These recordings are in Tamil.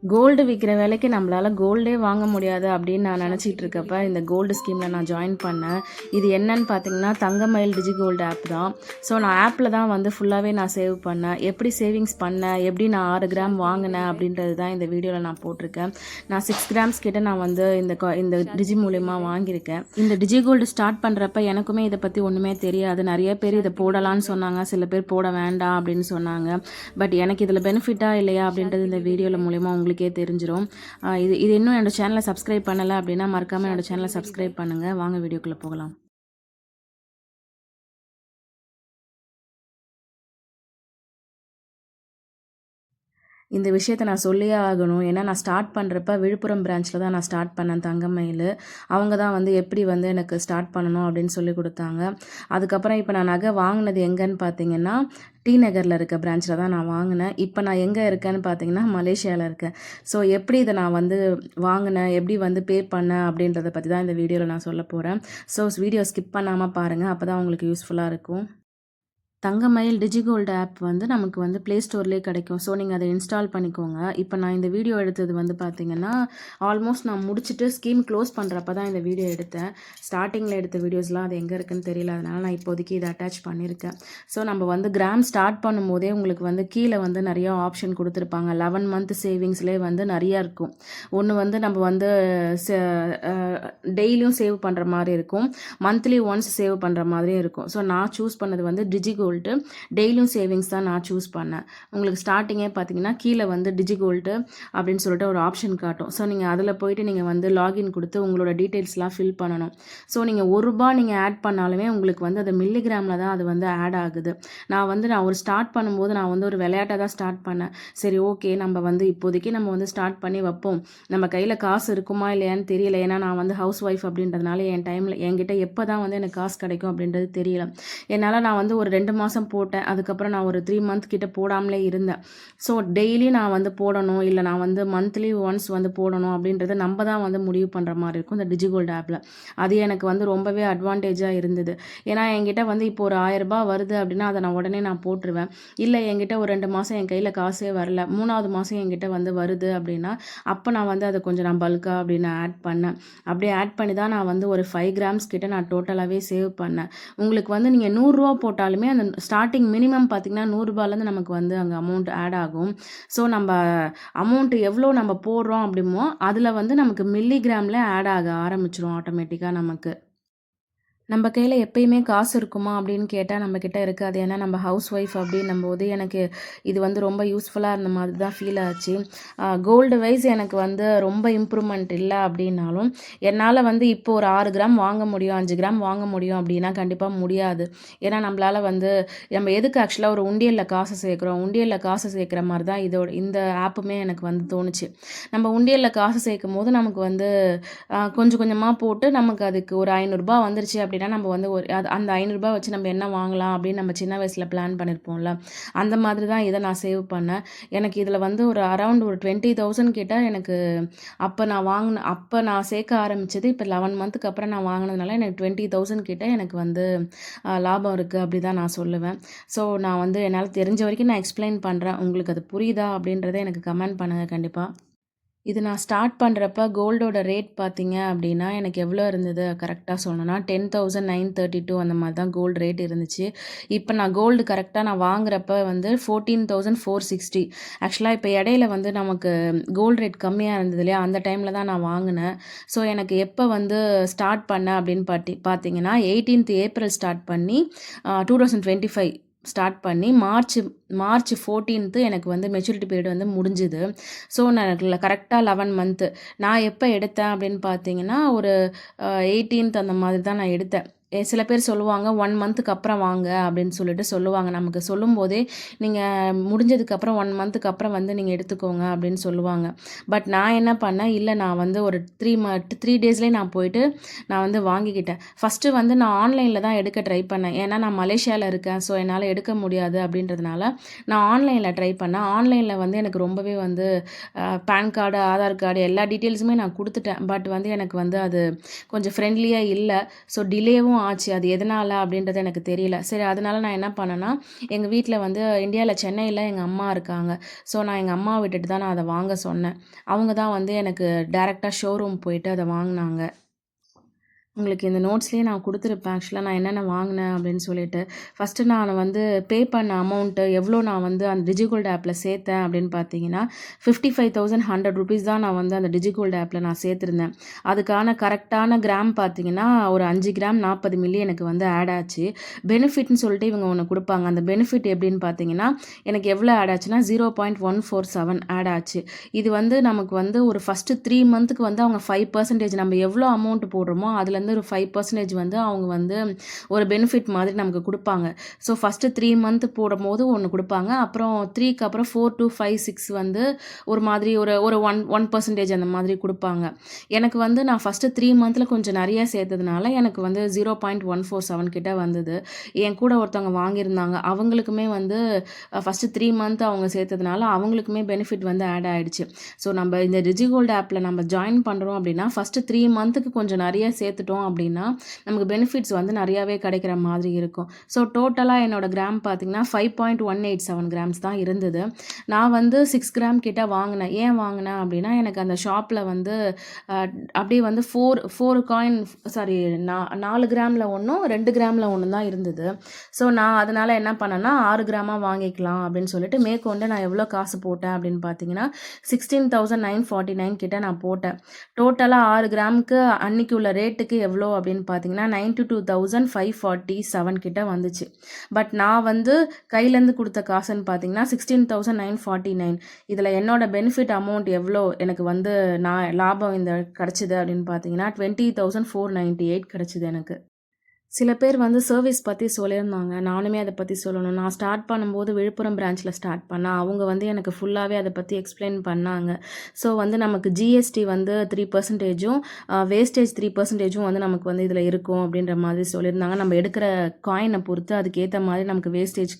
கோல்டு விற்கிற விலைக்கு நம்மளால கோல்டே வாங்க முடியாது அப்படின்னு நான் நினச்சிட்டு இருக்கப்ப இந்த கோல்டு ஸ்கீமில் நான் ஜாயின் பண்ணேன். இது என்னன்னு பார்த்தீங்கன்னா தங்கமயில் டிஜி கோல்டு ஆப் தான். ஸோ நான் ஆப்பில் தான் வந்து ஃபுல்லாகவே நான் சேவ் பண்ணேன். எப்படி சேவிங்ஸ் பண்ணேன், எப்படி நான் 6 கிராம் வாங்கினேன் அப்படின்றது தான் இந்த வீடியோவில் நான் போட்டிருக்கேன். நான் 6 கிராம்ஸ் கிட்ட நான் வந்து இந்த டிஜி மூலயமா வாங்கியிருக்கேன். இந்த டிஜி கோல்டு ஸ்டார்ட் பண்ணுறப்ப எனக்குமே இதை பற்றி ஒன்றுமே தெரியாது. நிறைய பேர் இதை போடலான்னு சொன்னாங்க, சில பேர் போட வேண்டாம் அப்படின்னு சொன்னாங்க. பட் எனக்கு இதில் பெனிஃபிட்டாக இல்லையா அப்படின்றது இந்த வீடியோவில் மூலயமா உங்களுக்கே தெரிஞ்சிடும். இது இன்னும் என்னோட சேனலை சப்ஸ்கிரைப் பண்ணலை அப்படின்னா மறக்காமல் என்னோட சேனலை சப்ஸ்கிரைப் பண்ணுங்கள். வாங்க வீடியோக்குள்ளே போகலாம். இந்த விஷயத்தை நான் சொல்லியே ஆகணும். ஏன்னா நான் ஸ்டார்ட் பண்ணுறப்ப விழுப்புரம் பிரான்ச்சில் தான் நான் ஸ்டார்ட் பண்ணேன் தங்கமயில். அவங்க தான் வந்து எப்படி வந்து எனக்கு ஸ்டார்ட் பண்ணணும் அப்படின்னு சொல்லி கொடுத்தாங்க. அதுக்கப்புறம் இப்போ நான் நகை வாங்கினது எங்கேன்னு பார்த்தீங்கன்னா டி நகரில் இருக்க பிரான்ச்சில் தான் நான் வாங்கினேன். இப்போ நான் எங்கே இருக்கேன்னு பார்த்தீங்கன்னா மலேசியாவில் இருக்கேன். ஸோ எப்படி இதை நான் வந்து வாங்கினேன், எப்படி வந்து பே பண்ணேன் அப்படின்றத பற்றி தான் இந்த வீடியோவில் நான் சொல்ல போகிறேன். ஸோ வீடியோ ஸ்கிப் பண்ணாமல் பாருங்கள், அப்போ தான் உங்களுக்கு யூஸ்ஃபுல்லாக இருக்கும். தங்கமயில் டிஜிகோல்டு ஆப் வந்து நமக்கு வந்து ப்ளே ஸ்டோர்லேயே கிடைக்கும். ஸோ நீங்கள் அதை இன்ஸ்டால் பண்ணிக்கோங்க. இப்போ நான் இந்த வீடியோ எடுத்தது வந்து பார்த்தீங்கன்னா ஆல்மோஸ்ட் நான் முடிச்சுட்டு ஸ்கீம் க்ளோஸ் பண்ணுறப்ப தான் இந்த வீடியோ எடுத்தேன். ஸ்டார்டிங்கில் எடுத்த வீடியோஸ்லாம் அது எங்கே இருக்குன்னு தெரியல, அதனால் நான் இப்போதைக்கு இதை அட்டாச் பண்ணியிருக்கேன். ஸோ நம்ம வந்து கிராம் ஸ்டார்ட் பண்ணும்போதே உங்களுக்கு வந்து கீழே வந்து நிறைய ஆப்ஷன் கொடுத்துருப்பாங்க. 11 மந்த் சேவிங்ஸ்லேயே வந்து நிறையா இருக்கும். ஒன்று வந்து நம்ம வந்து டெய்லியும் சேவ் பண்ணுற மாதிரி இருக்கும், மந்த்லி ஒன்ஸ் சேவ் பண்ணுற மாதிரியும் இருக்கும். ஸோ நான் சூஸ் பண்ணது வந்து டிஜிகோல்டு டெய்லியும் சேவிங்ஸ் தான் நான் சூஸ் பண்ணேன். உங்களுக்கு ஸ்டார்டிங்கே பார்த்தீங்கன்னா கீழே வந்து டிஜிகோல்டு அப்படின்னு சொல்லிட்டு ஒரு ஆப்ஷன் காட்டும். ஸோ நீங்கள் அதில் போயிட்டு நீங்கள் வந்து லாகின் கொடுத்து உங்களோட டீட்டெயில்ஸ்லாம் ஃபில் பண்ணணும். ஸோ நீங்கள் ₹1 நீங்கள் ஆட் பண்ணாலுமே உங்களுக்கு வந்து அது மில்லிகிராமில் தான் அது வந்து ஆட் ஆகுது. நான் ஒரு ஸ்டார்ட் பண்ணும்போது நான் வந்து ஒரு விளையாட்டாக தான் ஸ்டார்ட் பண்ணேன். சரி ஓகே, நம்ம வந்து இப்போதைக்கு நம்ம வந்து ஸ்டார்ட் பண்ணி வைப்போம், நம்ம கையில் காசு இருக்குமா இல்லையான்னு தெரியல. ஏன்னா நான் வந்து ஹவுஸ் ஒய்ஃப் அப்படின்றதுனால என்கிட்ட எப்போ தான் வந்து எனக்கு காசு கிடைக்கும் அப்படின்றது தெரியல. என்னால் நான் வந்து ஒரு 2 மாதம் போட்டேன். அதுக்கப்புறம் நான் ஒரு 3 மந்த் கிட்ட போடாமலே இருந்தேன். ஸோ டெய்லி நான் வந்து போடணும், இல்லை நான் வந்து மந்த்லி ஒன்ஸ் வந்து போடணும் அப்படின்றத நம்ம தான் வந்து முடிவு பண்ணுற மாதிரி இருக்கும் இந்த டிஜிகோல்டு ஆப்பில். அது எனக்கு வந்து ரொம்பவே அட்வான்டேஜாக இருந்தது. ஏன்னா என்கிட்ட வந்து இப்போ ஒரு ₹1000 வருது அப்படின்னா அதை நான் உடனே நான் போட்டுருவேன். இல்லை என்கிட்ட ஒரு 2 மாதம் என் கையில் காசே வரல, 3வது மாதம் என்கிட்ட வந்து வருது அப்படின்னா அப்போ நான் வந்து அதை கொஞ்சம் நான் பல்காக அப்படின்னு ஆட் பண்ணேன். அப்படியே ஆட் பண்ணி தான் நான் வந்து ஒரு 5 கிராம்ஸ் கிட்ட நான் டோட்டலாகவே சேவ் பண்ணேன். உங்களுக்கு வந்து நீங்கள் ₹100 போட்டாலுமே அந்த ஸ்டார்டிங் மினிமம் பார்த்தீங்கன்னா ₹100லேருந்து நமக்கு வந்து அங்கே அமௌண்ட் ஆட் ஆகும். ஸோ நம்ம அமௌண்ட் எவ்வளோ நம்ம போடுறோம் அப்படிமோ அதில் வந்து நமக்கு மில்லிகிராமில் ஆட் ஆக ஆரம்பிச்சிடும் ஆட்டோமேட்டிக்காக நமக்கு. நம்ம கையில் எப்பயுமே காசு இருக்குமா அப்படின்னு கேட்டால் நம்மக்கிட்ட இருக்காது. ஏன்னா நம்ம ஹவுஸ் ஒய்ஃப் அப்படின்னும்போது எனக்கு இது வந்து ரொம்ப யூஸ்ஃபுல்லாக இருந்த மாதிரி தான் ஃபீல் ஆச்சு. கோல்டு வைஸ் எனக்கு வந்து ரொம்ப இம்ப்ரூவ்மெண்ட் இல்லை அப்படின்னாலும் என்னால் வந்து இப்போ ஒரு 6 கிராம் வாங்க முடியும், 5 கிராம் வாங்க முடியும் அப்படின்னா கண்டிப்பாக முடியாது. ஏன்னா நம்மளால் வந்து நம்ம எதுக்கு ஆக்சுவலாக ஒரு உண்டியலில் காசு சேர்க்குறோம், உண்டியலில் காசு சேர்க்குற மாதிரி தான் இந்த ஆப்புமே எனக்கு வந்து தோணுச்சு. நம்ம உண்டியலில் காசு சேர்க்கும் போது நமக்கு வந்து கொஞ்சம் கொஞ்சமாக போட்டு நமக்கு அதுக்கு ஒரு ₹500 வந்துருச்சு அப்படின்னா நம்ம வந்து அந்த ₹500 வச்சு நம்ம என்ன வாங்கலாம் அப்படின்னு நம்ம சின்ன வயசில் பிளான் பண்ணியிருப்போம்ல, அந்த மாதிரி தான் இதை நான் சேவ் பண்ணேன். எனக்கு இதில் வந்து ஒரு அரௌண்ட் ஒரு 20,000 கிட்ட எனக்கு அப்போ நான் சேர்க்க ஆரம்பித்தது இப்போ 11 மந்த்துக்கு அப்புறம் நான் வாங்கினதுனால எனக்கு 20,000 கிட்ட எனக்கு வந்து லாபம் இருக்குது அப்படி தான் நான் சொல்லுவேன். ஸோ நான் வந்து என்னால் தெரிஞ்ச வரைக்கும் நான் எக்ஸ்பிளைன் பண்ணுறேன். உங்களுக்கு அது புரியுதா அப்படின்றத எனக்கு கமெண்ட் பண்ணுங்கள் கண்டிப்பாக. இது நான் ஸ்டார்ட் பண்ணுறப்ப கோல்டோட ரேட் பார்த்தீங்க அப்படின்னா எனக்கு எவ்வளோ இருந்தது கரெக்டாக சொல்லணும்னா 10,932 அந்த மாதிரி தான் கோல்டு ரேட் இருந்துச்சு. இப்போ நான் கோல்டு கரெக்டாக நான் வாங்குறப்ப வந்து 14,460. ஆக்சுவலாக இப்போ இடையில வந்து நமக்கு கோல்டு ரேட் கம்மியாக இருந்தது இல்லையா, அந்த டைமில் தான் நான் வாங்கினேன். ஸோ எனக்கு எப்போ வந்து ஸ்டார்ட் பண்ணேன் அப்படின்னு பார்த்தீங்கன்னா 18th ஏப்ரல் ஸ்டார்ட் பண்ணி 2025 ஸ்டார்ட் பண்ணி மார்ச் 14th எனக்கு வந்து மெச்சூரிட்டி பீரியட் வந்து முடிஞ்சுது. ஸோ நான் கரெக்டாக 11 மந்த்து நான் எப்போ எடுத்தேன் அப்படின்னு பார்த்தீங்கன்னா ஒரு 18th அந்த மாதிரி தான் நான் எடுத்தேன். சில பேர் சொல்லுவாங்க 1 மந்த்துக்கு அப்புறம் வாங்க அப்படின்னு சொல்லிட்டு சொல்லுவாங்க. நமக்கு சொல்லும்போதே நீங்கள் முடிஞ்சதுக்கப்புறம் 1 மந்த்துக்கு அப்புறம் வந்து நீங்கள் எடுத்துக்கோங்க அப்படின்னு சொல்லுவாங்க. பட் நான் என்ன பண்ணேன், இல்லை நான் வந்து ஒரு 3 டேஸ்லேயே நான் போயிட்டு நான் வந்து வாங்கிக்கிட்டேன். ஃபஸ்ட்டு வந்து நான் ஆன்லைனில் தான் எடுக்க ட்ரை பண்ணேன். ஏன்னா நான் மலேசியாவில் இருக்கேன், ஸோ என்னால் எடுக்க முடியாது அப்படின்றதுனால நான் ஆன்லைனில் ட்ரை பண்ணேன். ஆன்லைனில் வந்து எனக்கு ரொம்பவே வந்து பேன் கார்டு, ஆதார் கார்டு எல்லா டீட்டெயில்ஸுமே நான் கொடுத்துட்டேன். பட் வந்து எனக்கு வந்து அது கொஞ்சம் ஃப்ரெண்ட்லியாக இல்லை. ஸோ டிலேவும் டிலேவும் ஆச்சு. அது எதனால அப்படின்றது எனக்கு தெரியல. சரி அதனால நான் என்ன பண்ணேன்னா, எங்க வீட்ல வந்து இந்தியால சென்னையில எங்க அம்மா இருக்காங்க. ஸோ நான் எங்க அம்மாவ விட்டுட்டு தான் நான் அத வாங்க சொன்னேன். அவங்க தான் வந்து எனக்கு டைரக்ட்டா ஷோரூம் போயிட்டு அத வாங்குனாங்க. உங்களுக்கு இந்த நோட்ஸ்லேயே நான் கொடுத்துருப்பேன் ஆக்சுவலாக நான் என்னென்ன வாங்கினேன் அப்படின்னு சொல்லிட்டு. ஃபஸ்ட்டு நான் வந்து பே பண்ண அமௌண்ட்டு எவ்வளோ நான் வந்து அந்த டிஜிகோல்டு ஆப்பில் சேர்த்தேன் அப்படின்னு பார்த்தீங்கன்னா, 55,100 தான் நான் வந்து அந்த டிஜிகோல்டு ஆப்பில் நான் சேர்த்துருந்தேன். அதுக்கான கரெக்டான கிராம் பார்த்தீங்கன்னா, ஒரு 5 கிராம் 40 மில்லி எனக்கு வந்து ஆட் ஆச்சு. பெனிஃபிட்னு சொல்லிட்டு இவங்க ஒண்ணு குடுப்பாங்க. அந்த பெனிஃபிட் எப்படின்னு பார்த்தீங்கன்னா, எனக்கு எவ்வளோ ஆட் ஆச்சுன்னா 0.147 ஆட் ஆச்சு. இது வந்து நமக்கு வந்து ஒரு ஃபஸ்ட்டு 3 மந்த்துக்கு வந்து அவங்க 5% நம்ம எவ்வளோ அமௌண்ட் போடுறோமோ அதுலேருந்து ஒரு 5% வந்து அவங்க வந்து ஒரு பெனிஃபிட் மாதிரி நமக்கு குடுப்பாங்க. ஸோ ஃபஸ்ட்டு 3 மந்த் போடும்போது ஒண்ணு குடுப்பாங்க. அப்புறம் 3க்கு அப்புறம் 4 to 5, 6 வந்து ஒரு மாதிரி ஒரு ஒரு 1% அந்த மாதிரி குடுப்பாங்க. எனக்கு வந்து நான் ஃபஸ்ட்டு 3 மந்த்ல கொஞ்சம் நெறைய சேர்த்ததுனால எனக்கு வந்து 0.147 கிட்ட வந்தது. என் கூட ஒருத்தவங்க வாங்கியிருந்தாங்க. அவங்களுக்குமே வந்து ஃபஸ்ட்டு 3 மந்த் அவங்க சேர்த்ததுனால அவங்களுக்குமே பெனிஃபிட் வந்து ஆட் ஆயிடுச்சு. ஸோ நம்ம இந்த டிஜிகோல்டு ஆப்பில நம்ம ஜாயின் பண்ணுறோம் அப்படின்னா, ஃபஸ்ட்டு 3 மந்த்துக்கு கொஞ்சம் நெறைய சேர்த்துட்டோம் அப்படின்னா, நமக்கு பெனிஃபிட்ஸ் வந்து நெறையாவே கிடைக்கிற மாதிரி இருக்கும். ஸோ டோட்டலா என்னோட கிராம் பார்த்தீங்கன்னா, 5.187 கிராம்ஸ் தான் இருந்தது. நான் வந்து 6 கிராம் கிட்ட வாங்குனேன். ஏன் வாங்குனேன் அப்படின்னா, எனக்கு அந்த ஷாப்ல வந்து அ அப்படியே வந்து 4 காயின் சாரி 4 கிராம்ல ஒண்ணும், 2 கிராம்ல ஒண்ணும் தான் இருந்தது. ஸோ நான் அதனால என்ன பண்ணேன்னா, 6 கிராமா வாங்கிக்கலாம் அப்படின்னு சொல்லிட்டு, மேற்கொண்டு நான் எவ்வளோ காசு போட்டேன் அப்படின்னு பார்த்தீங்கன்னா, 16,949 கிட்ட நான் போட்டேன். டோட்டலா 6 கிராமுக்கு அன்னைக்கு உள்ள ரேட்டுக்கு எவ்வளோ அப்படின்னு பார்த்தீங்கன்னா, 92,547 கிட்ட வந்துச்சு. பட் நான் வந்து கையிலேருந்து குடுத்த காசுன்னு பார்த்தீங்கன்னா, 16,949. இதில என்னோட பெனிஃபிட் அமௌண்ட் எவ்வளோ எனக்கு வந்து நான் லாபம் இந்த கிடைச்சது அப்படின்னு பார்த்தீங்கன்னா, 20,498 கிடைச்சது எனக்கு. சில பேர் வந்து சர்வீஸ் பத்தி சொல்லியிருந்தாங்க. நானுமே அத பத்தி சொல்லணும். நான் ஸ்டார்ட் பண்ணும்போது விழுப்புரம் பிரான்ச்ல ஸ்டார்ட் பண்ணேன். அவங்க வந்து எனக்கு ஃபுல்லாவே அத பத்தி எக்ஸ்ப்ளைன் பண்ணாங்க. ஸோ வந்து நமக்கு ஜிஎஸ்டி வந்து 3%ம் வேஸ்டேஜ் 3%ம் வந்து நமக்கு வந்து இதில இருக்கும் அப்படின்ற மாதிரி சொல்லியிருந்தாங்க. நம்ம எடுக்கிற காயின பொறுத்து அதுக்கேத்த மாதிரி நமக்கு வேஸ்டேஜ்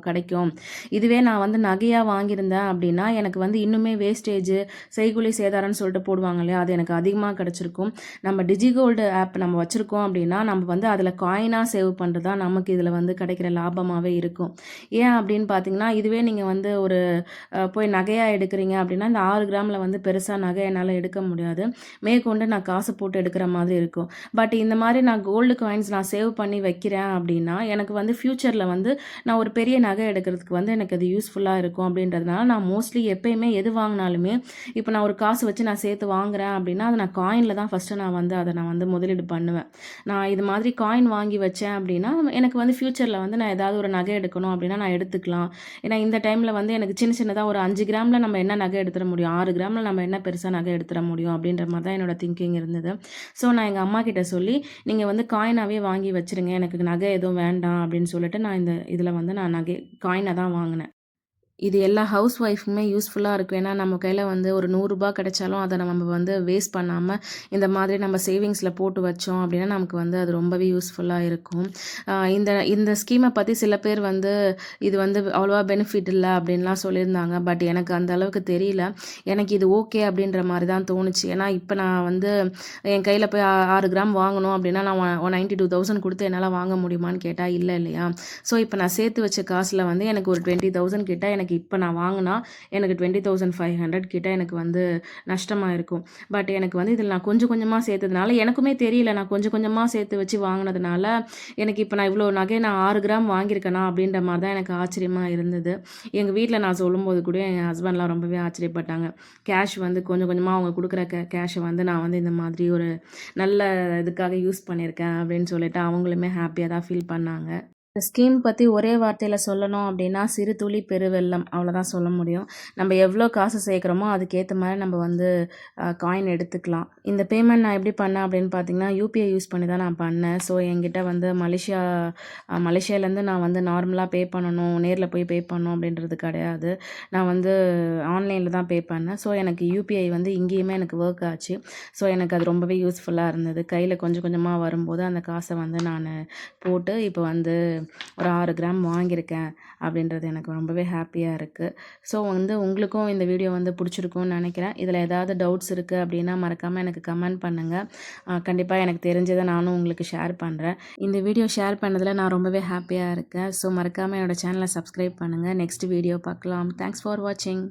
கிடைக்கும். இதுவே நான் வந்து நகையா வாங்கியிருந்தேன் அப்படின்னா, எனக்கு வந்து இன்னுமே வேஸ்டேஜ், செய்கூலி சேதாரம்னு சொல்லிட்டு போடுவாங்க இல்லையா? அது எனக்கு அதிகமா கிடைச்சிருக்கும். நம்ம டிஜிகோல்டு ஆப் நம்ம வச்சிருக்கோம் அப்படின்னா, நம்ம வந்து அதில காயினா சேவ் பண்ணுறது தான் நமக்கு இதில வந்து கிடைக்கிற லாபமாவே இருக்கும். ஏன் அப்படின்னு பார்த்தீங்கன்னா, இதுவே நீங்க வந்து ஒரு போய் நகையா எடுக்கிறீங்க அப்படின்னா, இந்த 6 கிராம்ல வந்து பெருசா நகை என்னால எடுக்க முடியாது. மேற்கொண்டு நான் காசு போட்டு எடுக்கிற மாதிரி இருக்கும். பட் இந்த மாதிரி நான் கோல்டு காயின்ஸ் நான் சேவ் பண்ணி வைக்கிறேன் அப்படின்னா, எனக்கு வந்து ஃபியூச்சர்ல வந்து நான் ஒரு பெரிய நகை எடுக்கிறதுக்கு வந்து எனக்கு அது யூஸ்ஃபுல்லா இருக்கும் அப்படின்றதுனால, நான் மோஸ்ட்லி எப்பயுமே எது வாங்கினாலுமே, இப்போ நான் ஒரு காசு வச்சு நான் சேர்த்து வாங்குறேன் அப்படின்னா, அத நான் காயின்ல தான் ஃபர்ஸ்ட்டு நான் வந்து அத நான் வந்து முதலீடு பண்ணுவேன். நான் இது மாதிரி காயின் வாங்கி வச்சேன் அப்படின்னா, எனக்கு வந்து ஃபியூச்சர்ல வந்து நான் ஏதாவது ஒரு நகை எடுக்கணும் அப்படின்னா நான் எடுத்துக்கலாம். ஏன்னா இந்த டைம்ல வந்து எனக்கு சின்ன சின்னதா ஒரு 5 கிராம்ல நம்ம என்ன நகை எடுத்துற முடியும்? 6 கிராம்ல நம்ம என்ன பெருசா நகை எடுத்துற முடியும்? அப்படின்ற மாரி தான் என்னோட திங்கிங் இருந்தது. ஸோ நான் எங்க அம்மாகிட்ட சொல்லி, "நீங்க வந்து காயினாவே வாங்கி வச்சுருங்க. எனக்கு நகை எதுவும் வேண்டாம்." அப்படின்னு சொல்லிட்டு நான் இந்த இதில வந்து நான் நகை காயின தான் வாங்குனேன். இது எல்லா ஹவுஸ் ஒய்ஃப்க்குமே யூஸ்ஃபுல்லா இருக்கும். ஏன்னா, நம்ம கையில வந்து ஒரு ரூ. 100 கிடைச்சாலும், அத நம்ம வந்து வேஸ்ட் பண்ணாம, இந்த மாதிரி நம்ம சேவிங்ஸ்ல போட்டு வச்சோம் அப்படின்னா, நமக்கு வந்து அது ரொம்பவே யூஸ்ஃபுல்லா இருக்கும். இந்த இந்த ஸ்கீம பத்தி சில பேர் வந்து, இது வந்து அவ்வளவா பெனிஃபிட் இல்ல அப்படின்லாம் சொல்லியிருந்தாங்க. பட் எனக்கு அந்த அளவுக்கு தெரியல. எனக்கு இது ஓகே அப்படின்ற மாரி தான் தோணுச்சு. ஏன்னா, இப்ப நான் வந்து என் கையில போய் 6 கிராம் வாங்கணும் அப்படின்னா, நான் 92,000 குடுத்து என்னால வாங்க முடியுமான்னு கேட்டா, இல்ல இல்லையா? ஸோ, இப்ப நான் சேர்த்து வச்ச காசுல வந்து எனக்கு ஒரு 20,000 கிட்ட எனக்கு இப்ப நான் வாங்குனா, எனக்கு 20,500 கிட்ட எனக்கு வந்து நஷ்டமா இருக்கும். பட் எனக்கு வந்து இதில நான் கொஞ்சம் கொஞ்சமா சேர்த்ததுனால, எனக்குமே தெரியல. நான் கொஞ்சம் கொஞ்சமா சேர்த்து வச்சு வாங்குனதுனால, எனக்கு இப்ப நான் இவ்வளோ நகை நான் 6 கிராம் வாங்கியிருக்கேனா அப்படின்ற மாரி தான் எனக்கு ஆச்சரியமா இருந்தது. எங்க வீட்ல நான் சொல்லும்போது கூட என் ஹஸ்பண்ட்லாம் ரொம்பவே ஆச்சரியப்பட்டாங்க. கேஷ் வந்து கொஞ்சம் கொஞ்சமா அவங்க குடுக்குற கேஷ வந்து நான் வந்து இந்த மாதிரி ஒரு நல்ல இதுக்காக யூஸ் பண்ணியிருக்கேன் அப்படின்னு சொல்லிட்டு அவங்களுமே ஹேப்பியா தான் ஃபீல் பண்ணாங்க. இந்த ஸ்கீம் பத்தி ஒரே வார்த்தையில சொல்லணும் அப்படின்னா, "சிறு துளி பெருவெள்ளம்" அவ்வளோதான் சொல்ல முடியும். நம்ம எவ்வளோ காசு சேர்க்குறோமோ, அதுக்கேத்த மாரி நம்ம வந்து காயின் எடுத்துக்கலாம். இந்த பேமெண்ட் நான் எப்படி பண்ணேன் அப்படின்னு பார்த்தீங்கன்னா, யுபிஐ யூஸ் பண்ணி தான் நான் பண்ணேன். ஸோ என்கிட்ட வந்து மலேசியாலேருந்து நான் வந்து நார்மலா பே பண்ணணும், நேர்ல போய் பே பண்ணணும் அப்படின்றது கிடையாது. நான் வந்து ஆன்லைன்ல தான் பே பண்ணேன். ஸோ எனக்கு யுபிஐ வந்து இங்கேயுமே எனக்கு ஒர்க் ஆச்சு. ஸோ எனக்கு அது ரொம்பவே யூஸ்ஃபுல்லா இருந்தது. கையில கொஞ்சம் கொஞ்சமா வரும்போது, அந்த காச வந்து நானு போட்டு இப்போ வந்து ஒரு 6 கிராம் வாங்கியிருக்கேன் அப்படின்றது எனக்கு ரொம்பவே ஹாப்பியாக இருக்குது. ஸோ வந்து உங்களுக்கும் இந்த வீடியோ வந்து பிடிச்சிருக்கும்னு நினைக்கிறேன். இதில் ஏதாவது டவுட்ஸ் இருக்குது அப்படின்னா மறக்காமல் எனக்கு கமெண்ட் பண்ணுங்கள். கண்டிப்பாக எனக்கு தெரிஞ்சதை நானும் உங்களுக்கு ஷேர் பண்ணுறேன். இந்த வீடியோ ஷேர் பண்ணதில் நான் ரொம்பவே ஹாப்பியாக இருக்கேன். ஸோ மறக்காமல் என்னோடய சேனலை சப்ஸ்கிரைப் பண்ணுங்கள். நெக்ஸ்ட் வீடியோ பார்க்கலாம். தேங்க்ஸ் ஃபார் வாட்சிங்.